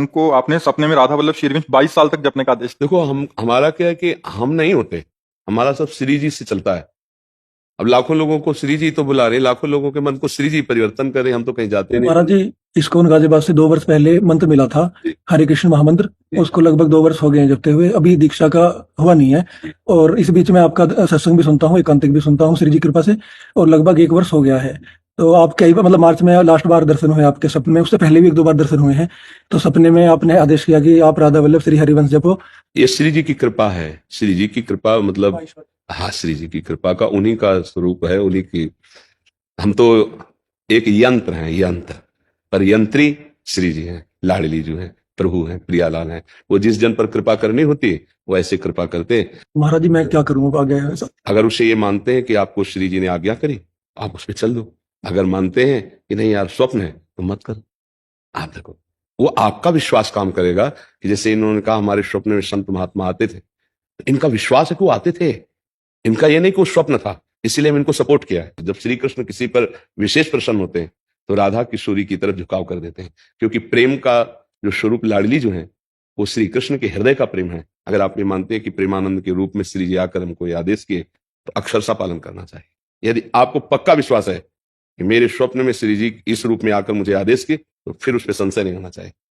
उनको आपने सपने में राधा वल्लभ श्री 22 साल तक जपने का आदेश देखो, हमारा क्या है कि हम नहीं होते, हमारा सब श्री जी से चलता है। अब लाखों लोगों को श्री जी तो बुला रहे, लाखों लोगों के मन को श्री जी परिवर्तन करें, हम तो कहीं जाते नहीं। महाराज जी, इस्कॉन गाजियाबाद से 2 वर्ष पहले मंत्र मिला था, हरे कृष्ण महामंत्र। उसको लगभग 2 वर्ष हो गए हैं जपते हुए, अभी दीक्षा का हुआ नहीं है। और इस बीच में आपका सत्संग भी सुनता हूँ, एकांतिक भी सुनता हूँ श्री जी कृपा से, और लगभग 1 वर्ष हो गया है। तो आप कई बार, मतलब मार्च में लास्ट बार दर्शन हुए आपके सपने में, उससे पहले भी 1-2 बार दर्शन हुए हैं। तो सपने में आपने आदेश किया कि आप राधा वल्लभ श्री हरिवंश जपो। ये श्री जी की कृपा है। श्री जी की कृपा मतलब, हाँ, श्री जी की कृपा का उन्हीं का स्वरूप है, उन्हीं की। हम तो एक यंत्र हैं, यंत्र, पर यंत्री श्री जी हैं, लाडली जो है, प्रभु हैं, प्रियालाल हैं। वो जिस जन पर कृपा करनी होती है वो ऐसे कृपा करते हैं। महाराज जी, मैं क्या करूँ आगे? अगर उसे ये मानते हैं कि आपको श्री जी ने आज्ञा करी, आप उस पर चल दो। अगर मानते हैं कि नहीं यार स्वप्न है, तो मत करो। आप देखो, वो आपका विश्वास काम करेगा कि जैसे इन्होंने कहा हमारे स्वप्न में संत महात्मा आते थे, तो इनका विश्वास है कि वो आते थे। इनका ये नहीं कि वो स्वप्न था, इसीलिए हम इनको सपोर्ट किया है। जब श्री कृष्ण किसी पर विशेष प्रसन्न होते हैं तो राधा किशोरी की तरफ झुकाव कर देते हैं, क्योंकि प्रेम का जो स्वरूप लाडली जो है वो श्री कृष्ण के हृदय का प्रेम है। अगर आप ये मानते हैं कि प्रेमानंद के रूप में श्री जी आकर हमको ये आदेश किए, तो अक्षरशः पालन करना चाहिए। यदि आपको पक्का विश्वास है कि मेरे स्वप्न में श्री जी इस रूप में आकर मुझे आदेश किए, तो फिर उस पर संशय नहीं होना चाहिए।